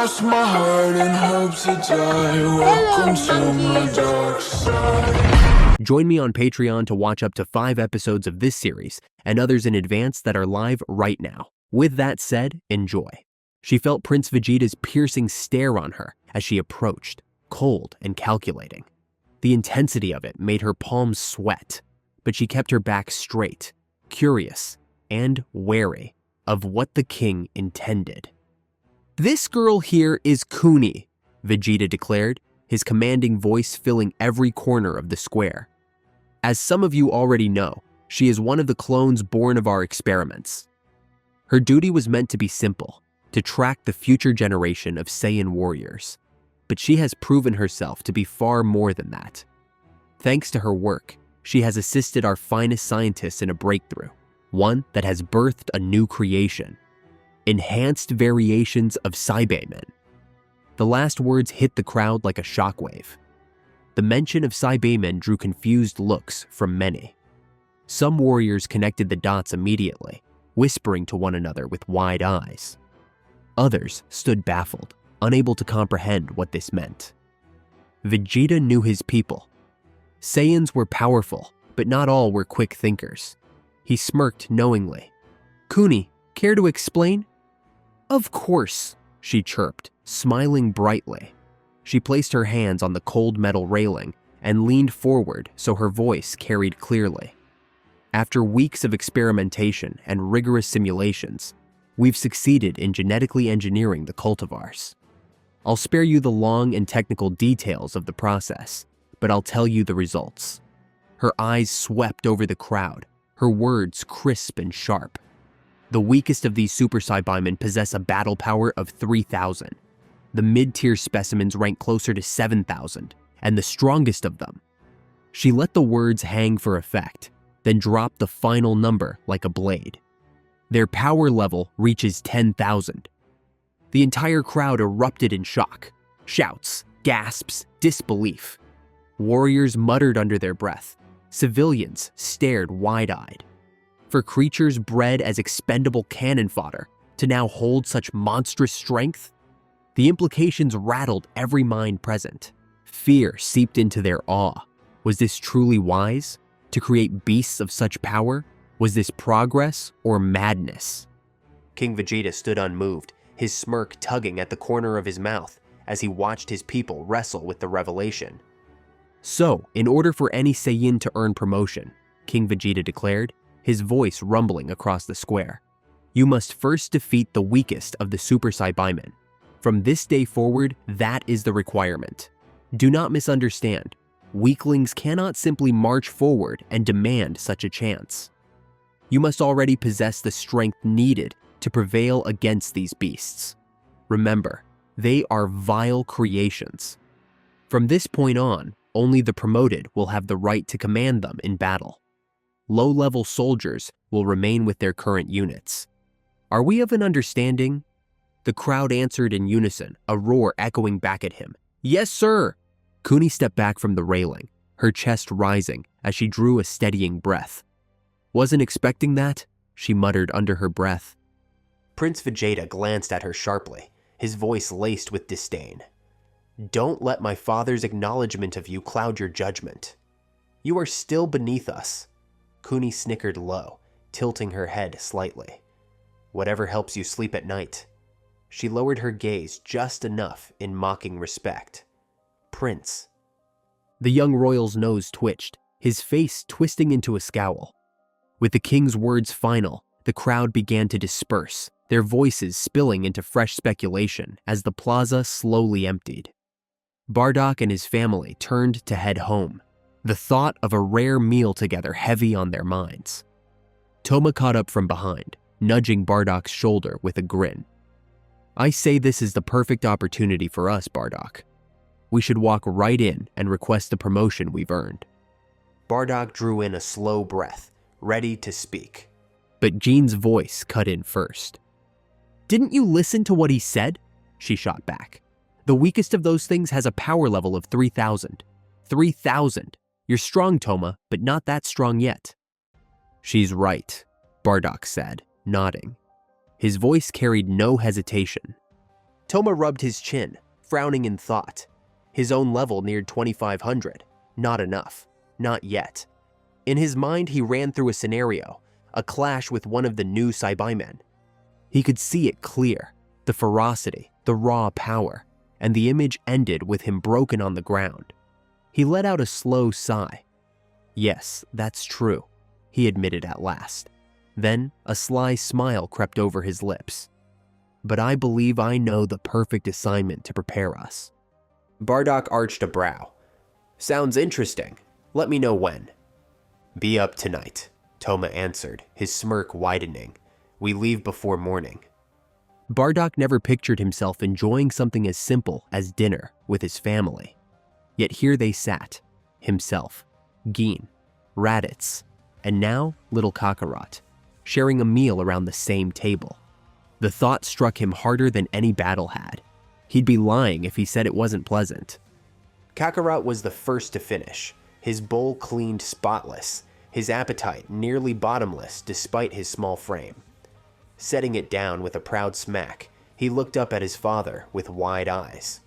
lost my heart and hope to die. Welcome to my dark side. Join me on Patreon to watch up to 5 episodes of this series and others in advance that are live right now. With that said, enjoy. She felt Prince Vegeta's piercing stare on her as she approached, cold and calculating. The intensity of it made her palms sweat, but she kept her back straight, curious and wary of what the king intended. "This girl here is Kuni," Vegeta declared, his commanding voice filling every corner of the square. "As some of you already know, she is one of the clones born of our experiments. Her duty was meant to be simple, to track the future generation of Saiyan warriors. But she has proven herself to be far more than that. Thanks to her work, she has assisted our finest scientists in a breakthrough, one that has birthed a new creation. Enhanced variations of Saibamen." The last words hit the crowd like a shockwave. The mention of Saibamen drew confused looks from many. Some warriors connected the dots immediately, whispering to one another with wide eyes. Others stood baffled, unable to comprehend what this meant. Vegeta knew his people. Saiyans were powerful, but not all were quick thinkers. He smirked knowingly. "Kuni, care to explain?" "Of course," she chirped, smiling brightly. She placed her hands on the cold metal railing and leaned forward so her voice carried clearly. "After weeks of experimentation and rigorous simulations, we've succeeded in genetically engineering the cultivars. I'll spare you the long and technical details of the process, but I'll tell you the results." Her eyes swept over the crowd, her words crisp and sharp. "The weakest of these Super Saibamen possess a battle power of 3,000. The mid-tier specimens rank closer to 7,000, and the strongest of them." She let the words hang for effect, then dropped the final number like a blade. "Their power level reaches 10,000. The entire crowd erupted in shock. Shouts, gasps, disbelief. Warriors muttered under their breath. Civilians stared wide-eyed. For creatures bred as expendable cannon fodder to now hold such monstrous strength? The implications rattled every mind present. Fear seeped into their awe. Was this truly wise? To create beasts of such power? Was this progress or madness? King Vegeta stood unmoved, his smirk tugging at the corner of his mouth as he watched his people wrestle with the revelation. "So, in order for any Saiyan to earn promotion," King Vegeta declared, his voice rumbling across the square, "you must first defeat the weakest of the Super Saibamen. From this day forward, that is the requirement. Do not misunderstand. Weaklings cannot simply march forward and demand such a chance. You must already possess the strength needed to prevail against these beasts. Remember, they are vile creations. From this point on, only the promoted will have the right to command them in battle. Low-level soldiers will remain with their current units. Are we of an understanding?" The crowd answered in unison, a roar echoing back at him. "Yes, sir!" Kuni stepped back from the railing, her chest rising as she drew a steadying breath. "Wasn't expecting that," she muttered under her breath. Prince Vegeta glanced at her sharply, his voice laced with disdain. "Don't let my father's acknowledgement of you cloud your judgment. You are still beneath us." Kuni snickered low, tilting her head slightly. "Whatever helps you sleep at night." She lowered her gaze just enough in mocking respect. "Prince." The young royal's nose twitched, his face twisting into a scowl. With the king's words final, the crowd began to disperse, their voices spilling into fresh speculation as the plaza slowly emptied. Bardock and his family turned to head home, the thought of a rare meal together heavy on their minds. Toma caught up from behind, nudging Bardock's shoulder with a grin. "I say this is the perfect opportunity for us, Bardock. We should walk right in and request the promotion we've earned." Bardock drew in a slow breath, ready to speak. But Jean's voice cut in first. "Didn't you listen to what he said?" she shot back. "The weakest of those things has a power level of 3,000. 3,000. You're strong, Toma, but not that strong yet." "She's right," Bardock said, nodding. His voice carried no hesitation. Toma rubbed his chin, frowning in thought. His own level neared 2500. Not enough. Not yet. In his mind, he ran through a scenario, a clash with one of the new Saibamen. He could see it clear, the ferocity, the raw power, and the image ended with him broken on the ground. He let out a slow sigh. Yes, that's true, he admitted at last. Then a sly smile crept over his lips. But I believe I know the perfect assignment to prepare us. Bardock arched a brow. Sounds interesting. Let me know when. Be up tonight, Toma answered, his smirk widening. We leave before morning. Bardock never pictured himself enjoying something as simple as dinner with his family. Yet here they sat, himself, Geen, Raditz, and now little Kakarot, sharing a meal around the same table. The thought struck him harder than any battle had. He'd be lying if he said it wasn't pleasant. Kakarot was the first to finish, his bowl cleaned spotless, his appetite nearly bottomless despite his small frame. Setting it down with a proud smack, he looked up at his father with wide eyes.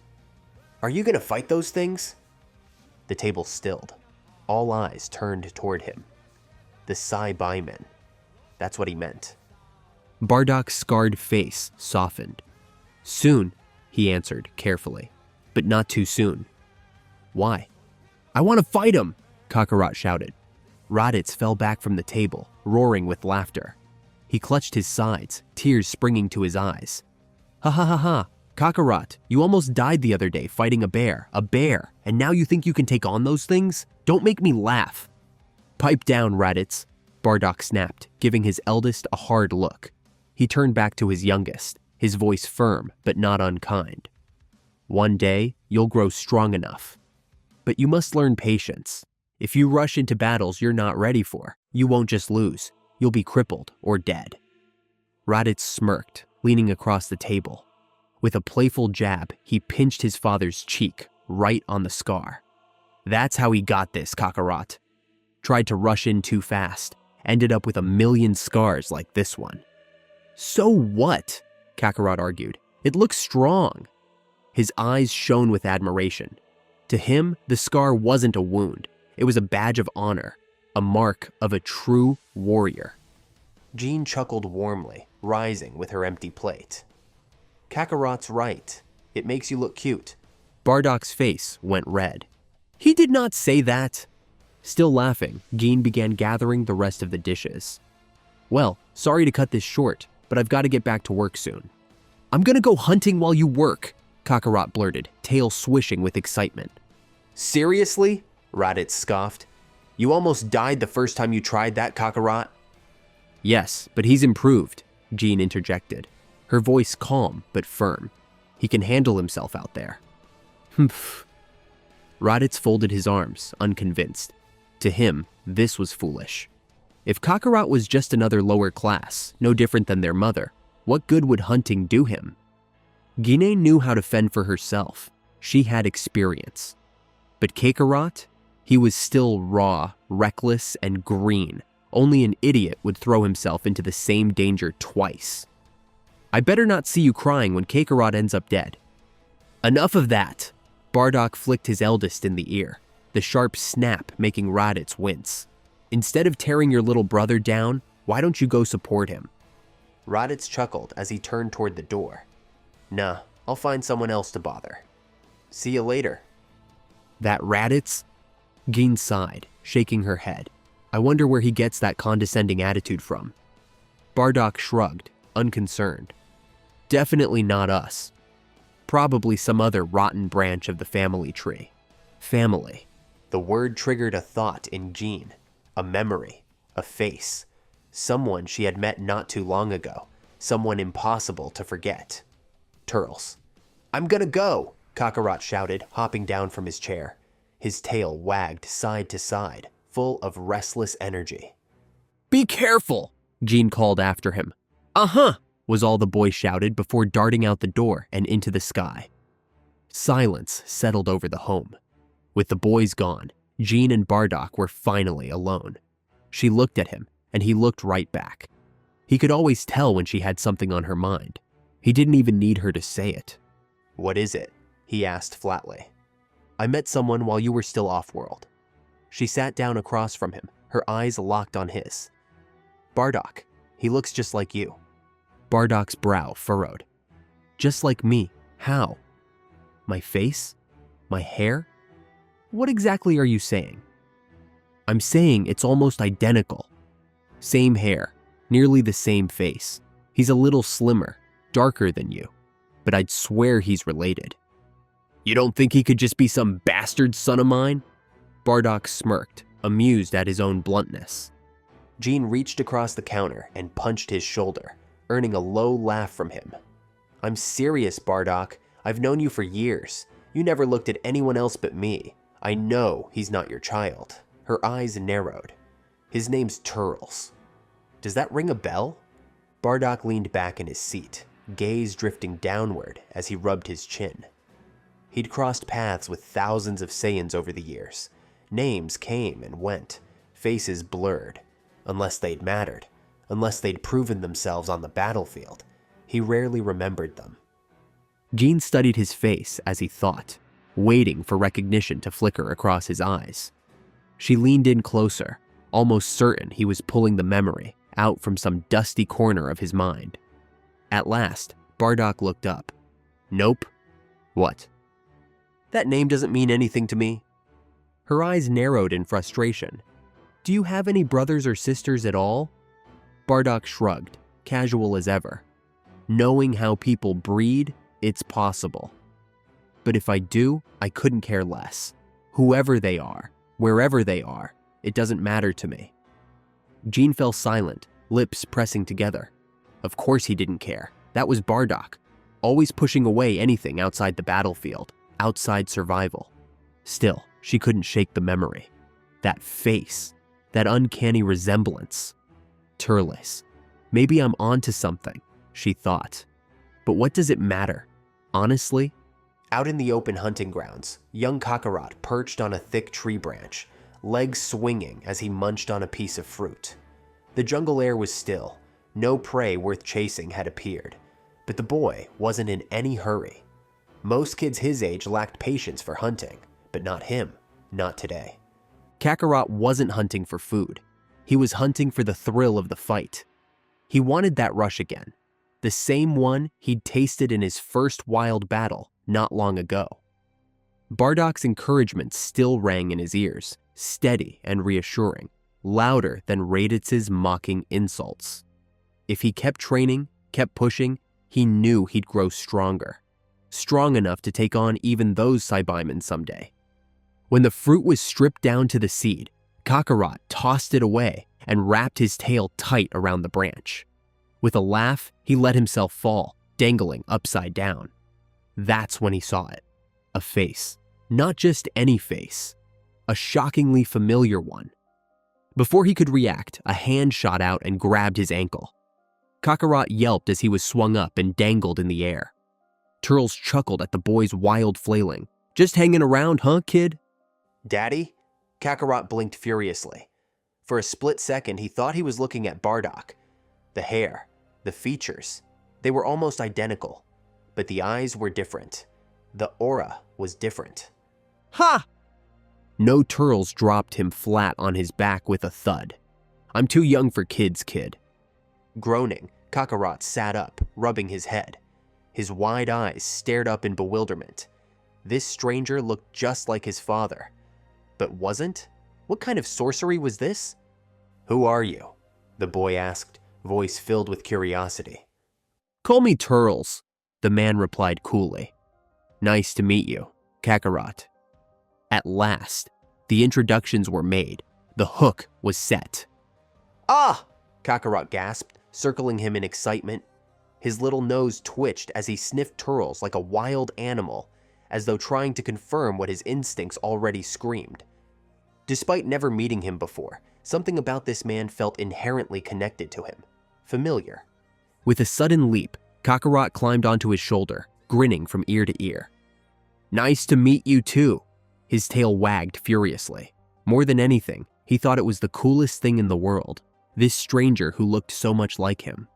Are you gonna fight those things? The table stilled. All eyes turned toward him. The Saibamen. That's what he meant. Bardock's scarred face softened. Soon, he answered carefully, but not too soon. Why? I want to fight him, Kakarot shouted. Raditz fell back from the table, roaring with laughter. He clutched his sides, tears springing to his eyes. Ha ha ha ha, Kakarot, you almost died the other day fighting a bear, and now you think you can take on those things? Don't make me laugh. Pipe down, Raditz, Bardock snapped, giving his eldest a hard look. He turned back to his youngest, his voice firm but not unkind. One day, you'll grow strong enough. But you must learn patience. If you rush into battles you're not ready for, you won't just lose. You'll be crippled or dead. Raditz smirked, leaning across the table. With a playful jab, he pinched his father's cheek, right on the scar. That's how he got this, Kakarot. Tried to rush in too fast, ended up with 1,000,000 scars like this one. So what? Kakarot argued. It looks strong. His eyes shone with admiration. To him, the scar wasn't a wound. It was a badge of honor, a mark of a true warrior. Jean chuckled warmly, rising with her empty plate. Kakarot's right. It makes you look cute. Bardock's face went red. He did not say that. Still laughing, Geen began gathering the rest of the dishes. Well, sorry to cut this short, but I've got to get back to work soon. I'm gonna go hunting while you work, Kakarot blurted, tail swishing with excitement. Seriously? Raditz scoffed. You almost died the first time you tried that, Kakarot. Yes, but he's improved, Jean interjected, her voice calm but firm. He can handle himself out there. Humph. Raditz folded his arms, unconvinced. To him, this was foolish. If Kakarot was just another lower class, no different than their mother, what good would hunting do him? Guinea knew how to fend for herself. She had experience. But Kakarot? He was still raw, reckless, and green. Only an idiot would throw himself into the same danger twice. I better not see you crying when Kakarot ends up dead. Enough of that! Bardock flicked his eldest in the ear, the sharp snap making Raditz wince. Instead of tearing your little brother down, why don't you go support him? Raditz chuckled as he turned toward the door. Nah, I'll find someone else to bother. See you later. That Raditz? Geen sighed, shaking her head. I wonder where he gets that condescending attitude from. Bardock shrugged, unconcerned. Definitely not us. Probably some other rotten branch of the family tree. Family. The word triggered a thought in Jean, a memory, a face. Someone she had met not too long ago, someone impossible to forget. Turles. I'm gonna go, Kakarot shouted, hopping down from his chair. His tail wagged side to side, full of restless energy. Be careful, Jean called after him. Uh-huh, was all the boy shouted before darting out the door and into the sky. Silence settled over the home. With the boys gone, Jean and Bardock were finally alone. She looked at him, and he looked right back. He could always tell when she had something on her mind. He didn't even need her to say it. "What is it?" he asked flatly. "I met someone while you were still off-world." She sat down across from him, her eyes locked on his. "Bardock, he looks just like you." Bardock's brow furrowed. "Just like me? How? My face? My hair? What exactly are you saying?" "I'm saying it's almost identical. Same hair, nearly the same face. He's a little slimmer, darker than you, but I'd swear he's related." "You don't think he could just be some bastard son of mine?" Bardock smirked, amused at his own bluntness. Jean reached across the counter and punched his shoulder, earning a low laugh from him. "I'm serious, Bardock. I've known you for years. You never looked at anyone else but me. I know he's not your child." Her eyes narrowed. "His name's Turles. Does that ring a bell?" Bardock leaned back in his seat, gaze drifting downward as he rubbed his chin. He'd crossed paths with thousands of Saiyans over the years. Names came and went, faces blurred. Unless they'd mattered, unless they'd proven themselves on the battlefield, he rarely remembered them. Jean studied his face as he thought, waiting for recognition to flicker across his eyes. She leaned in closer, almost certain he was pulling the memory out from some dusty corner of his mind. At last, Bardock looked up. "Nope." "What?" "That name doesn't mean anything to me." Her eyes narrowed in frustration. "Do you have any brothers or sisters at all?" Bardock shrugged, casual as ever. "Knowing how people breed, it's possible. But if I do, I couldn't care less. Whoever they are, wherever they are, it doesn't matter to me." Jean fell silent, lips pressing together. Of course he didn't care. That was Bardock, always pushing away anything outside the battlefield, outside survival. Still, she couldn't shake the memory. That face, that uncanny resemblance. Turles. Maybe I'm onto something, she thought. But what does it matter? Honestly? Out in the open hunting grounds, young Kakarot perched on a thick tree branch, legs swinging as he munched on a piece of fruit. The jungle air was still. No prey worth chasing had appeared. But the boy wasn't in any hurry. Most kids his age lacked patience for hunting, but not him, not today. Kakarot wasn't hunting for food. He was hunting for the thrill of the fight. He wanted that rush again, the same one he'd tasted in his first wild battle not long ago. Bardock's encouragement still rang in his ears, steady and reassuring, louder than Raditz's mocking insults. If he kept training, kept pushing, he knew he'd grow stronger. Strong enough to take on even those Saibaimen someday. When the fruit was stripped down to the seed, Kakarot tossed it away and wrapped his tail tight around the branch. With a laugh, he let himself fall, dangling upside down. That's when he saw it. A face. Not just any face. A shockingly familiar one. Before he could react, a hand shot out and grabbed his ankle. Kakarot yelped as he was swung up and dangled in the air. Turles chuckled at the boy's wild flailing. "Just hanging around, huh, kid?" "Daddy?" Kakarot blinked furiously. For a split second, he thought he was looking at Bardock. The hair, the features, they were almost identical. But the eyes were different. The aura was different. "Ha!" No Turles dropped him flat on his back with a thud. "I'm too young for kids, kid." Groaning, Kakarot sat up, rubbing his head. His wide eyes stared up in bewilderment. This stranger looked just like his father. But wasn't? What kind of sorcery was this? "Who are you?" the boy asked, voice filled with curiosity. "Call me Turles," the man replied coolly. "Nice to meet you, Kakarot." At last, the introductions were made. The hook was set. "Ah!" Kakarot gasped, circling him in excitement. His little nose twitched as he sniffed Turles like a wild animal, as though trying to confirm what his instincts already screamed. Despite never meeting him before, something about this man felt inherently connected to him. Familiar. With a sudden leap, Kakarot climbed onto his shoulder, grinning from ear to ear. "Nice to meet you too." His tail wagged furiously. More than anything, he thought it was the coolest thing in the world, this stranger who looked so much like him.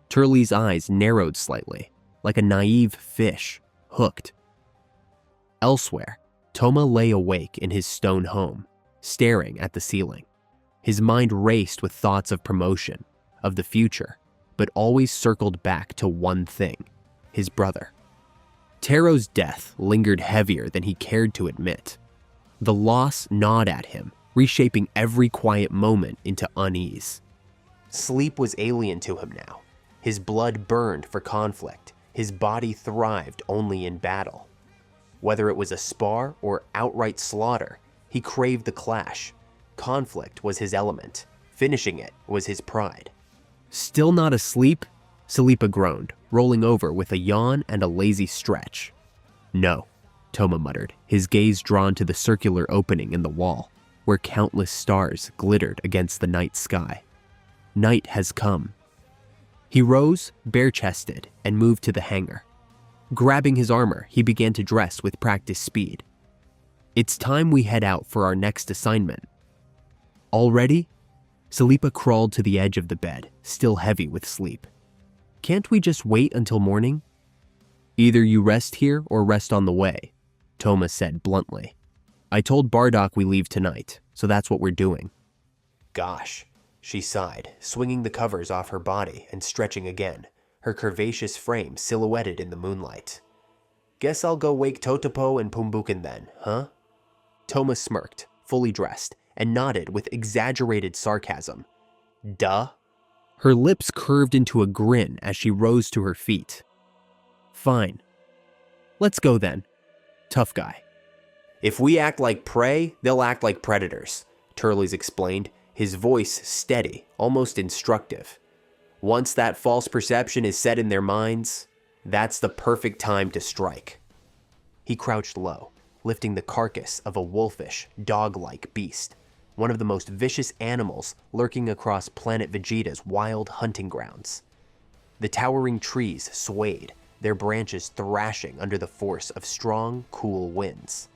Turles' eyes narrowed slightly, like a naive fish. hooked. Elsewhere, Toma lay awake in his stone home, staring at the ceiling. His mind raced with thoughts of promotion, of the future, but always circled back to one thing: his brother. Tero's death lingered heavier than he cared to admit. The loss gnawed at him, reshaping every quiet moment into unease. Sleep was alien to him now. His blood burned for conflict. His body thrived only in battle. Whether it was a spar or outright slaughter, he craved the clash. Conflict was his element. Finishing it was his pride. Still not asleep? Salipa groaned, rolling over with a yawn and a lazy stretch. No, Toma muttered, his gaze drawn to the circular opening in the wall, where countless stars glittered against the night sky. Night has come. He rose, bare-chested, and moved to the hangar. Grabbing his armor, he began to dress with practiced speed. It's time we head out for our next assignment. Already? Salipa crawled to the edge of the bed, still heavy with sleep. Can't we just wait until morning? Either you rest here or rest on the way, Toma said bluntly. I told Bardock we leave tonight, so that's what we're doing. Gosh, she sighed, swinging the covers off her body and stretching again, her curvaceous frame silhouetted in the moonlight. Guess I'll go wake Totopo and Pumbukin then, huh? Toma smirked, fully dressed, and nodded with exaggerated sarcasm. Duh. Her lips curved into a grin as she rose to her feet. Fine. Let's go then. Tough guy. If we act like prey, they'll act like predators, Turles explained, his voice steady, almost instructive. Once that false perception is set in their minds, that's the perfect time to strike. He crouched low, lifting the carcass of a wolfish, dog-like beast, one of the most vicious animals lurking across planet Vegeta's wild hunting grounds. The towering trees swayed, their branches thrashing under the force of strong, cool winds.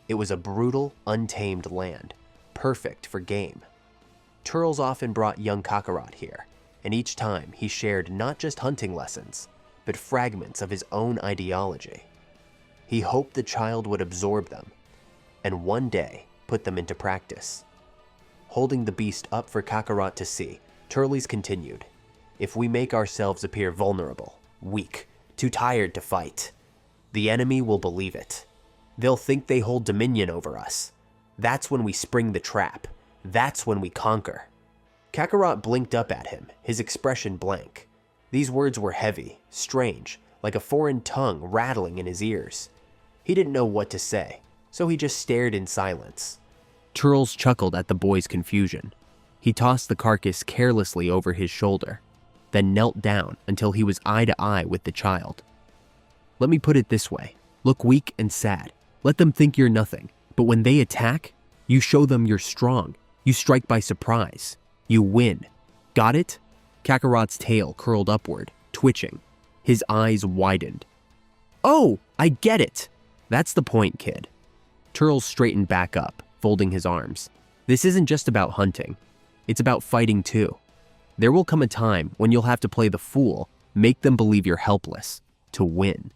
It was a brutal, untamed land, perfect for game. Turles often brought young Kakarot here, and each time he shared not just hunting lessons, but fragments of his own ideology. He hoped the child would absorb them, and one day put them into practice. Holding the beast up for Kakarot to see, Turles continued, If we make ourselves appear vulnerable, weak, too tired to fight, the enemy will believe it. They'll think they hold dominion over us. That's when we spring the trap. That's when we conquer. Kakarot blinked up at him, his expression blank. These words were heavy, strange, like a foreign tongue rattling in his ears. He didn't know what to say, so he just stared in silence. Turles chuckled at the boy's confusion. He tossed the carcass carelessly over his shoulder, then knelt down until he was eye to eye with the child. Let me put it this way. Look weak and sad. Let them think you're nothing. But when they attack, you show them you're strong. You strike by surprise. You win. Got it? Kakarot's tail curled upward, twitching. His eyes widened. Oh, I get it. That's the point, kid. Turles straightened back up, folding his arms. This isn't just about hunting. It's about fighting too. There will come a time when you'll have to play the fool, make them believe you're helpless, to win.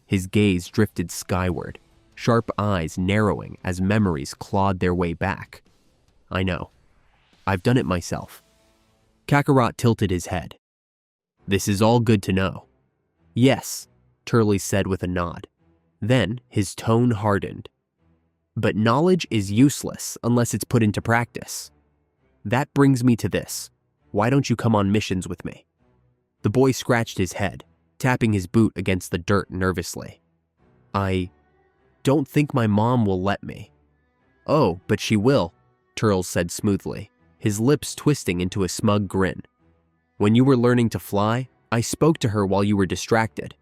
His gaze drifted skyward, sharp eyes narrowing as memories clawed their way back. I know. I've done it myself. Kakarot tilted his head. This is all good to know. Yes, Turles said with a nod. Then his tone hardened. But knowledge is useless unless it's put into practice. That brings me to this. Why don't you come on missions with me? The boy scratched his head, tapping his boot against the dirt nervously. I don't think my mom will let me. Oh, but she will, Turles said smoothly, his lips twisting into a smug grin. When you were learning to fly, I spoke to her while you were distracted.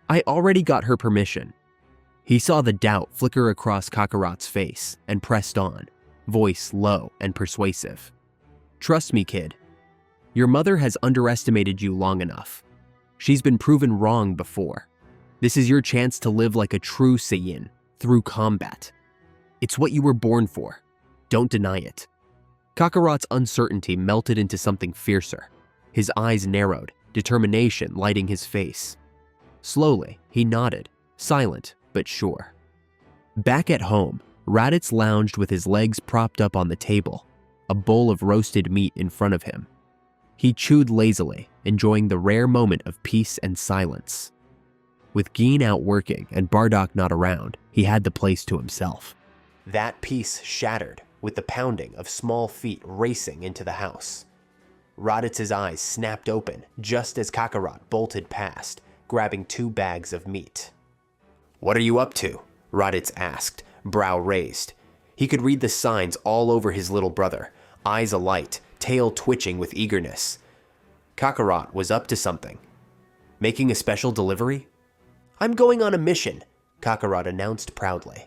I already got her permission. He saw the doubt flicker across Kakarot's face and pressed on, voice low and persuasive. Trust me, kid. Your mother has underestimated you long enough. She's been proven wrong before. This is your chance to live like a true Saiyan, through combat. It's what you were born for. Don't deny it. Kakarot's uncertainty melted into something fiercer. His eyes narrowed, determination lighting his face. Slowly, he nodded, silent but sure. Back at home, Raditz lounged with his legs propped up on the table, a bowl of roasted meat in front of him. He chewed lazily, enjoying the rare moment of peace and silence. With Geen out working and Bardock not around, he had the place to himself. That peace shattered with the pounding of small feet racing into the house. Raditz's eyes snapped open just as Kakarot bolted past, grabbing 2 bags of meat. "What are you up to?" Raditz asked, brow raised. He could read the signs all over his little brother, eyes alight, tail twitching with eagerness. Kakarot was up to something. Making a special delivery? "I'm going on a mission," Kakarot announced proudly.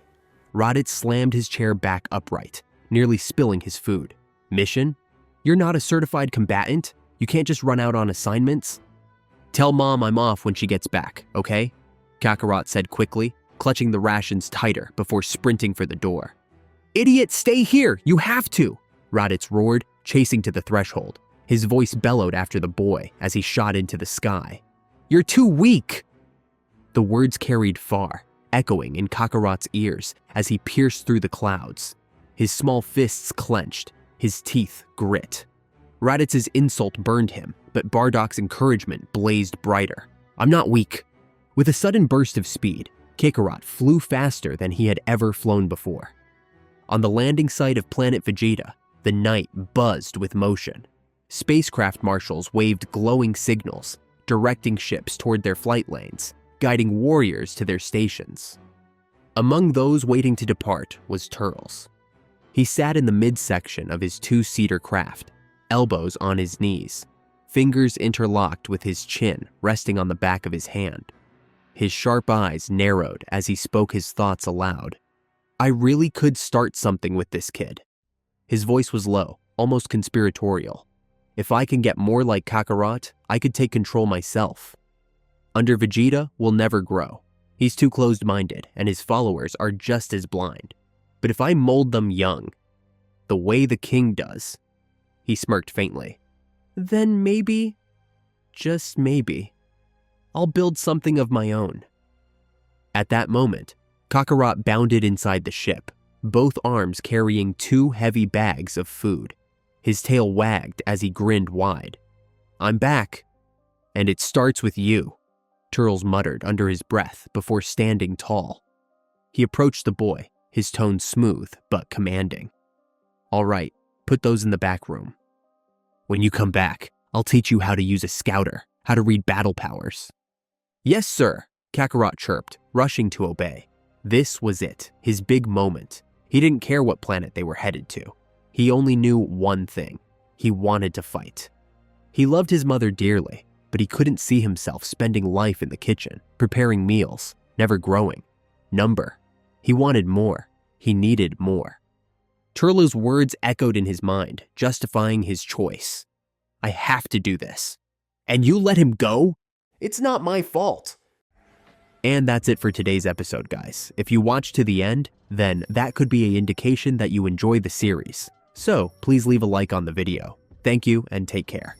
Raditz slammed his chair back upright, nearly spilling his food. "Mission? You're not a certified combatant? You can't just run out on assignments?" "Tell Mom I'm off when she gets back, okay?" Kakarot said quickly, clutching the rations tighter before sprinting for the door. "Idiot, stay here! You have to!" Raditz roared, chasing to the threshold. His voice bellowed after the boy as he shot into the sky. "You're too weak!" The words carried far, echoing in Kakarot's ears as he pierced through the clouds. His small fists clenched, his teeth grit. Raditz's insult burned him, but Bardock's encouragement blazed brighter. "I'm not weak." With a sudden burst of speed, Kakarot flew faster than he had ever flown before. On the landing site of planet Vegeta, the night buzzed with motion. Spacecraft marshals waved glowing signals, directing ships toward their flight lanes, guiding warriors to their stations. Among those waiting to depart was Turles. He sat in the midsection of his 2-seater craft, elbows on his knees, fingers interlocked with his chin resting on the back of his hand. His sharp eyes narrowed as he spoke his thoughts aloud. "I really could start something with this kid." His voice was low, almost conspiratorial. "If I can get more like Kakarot, I could take control myself. Under Vegeta, we'll never grow. He's too closed-minded, and his followers are just as blind. But if I mold them young, the way the king does," he smirked faintly, "then maybe, just maybe, I'll build something of my own." At that moment, Kakarot bounded inside the ship, both arms carrying 2 heavy bags of food. His tail wagged as he grinned wide. "I'm back, and it starts with you," Turles muttered under his breath before standing tall. He approached the boy, his tone smooth but commanding. "All right, put those in the back room. When you come back, I'll teach you how to use a scouter, how to read battle powers." "Yes, sir," Kakarot chirped, rushing to obey. This was it, his big moment. He didn't care what planet they were headed to. He only knew one thing. He wanted to fight. He loved his mother dearly, but he couldn't see himself spending life in the kitchen, preparing meals, never growing. Number. He wanted more. He needed more. Turles' words echoed in his mind, justifying his choice. "I have to do this." "And you let him go?" "It's not my fault." And that's it for today's episode, guys. If you watched to the end, then that could be an indication that you enjoy the series. So please leave a like on the video. Thank you and take care.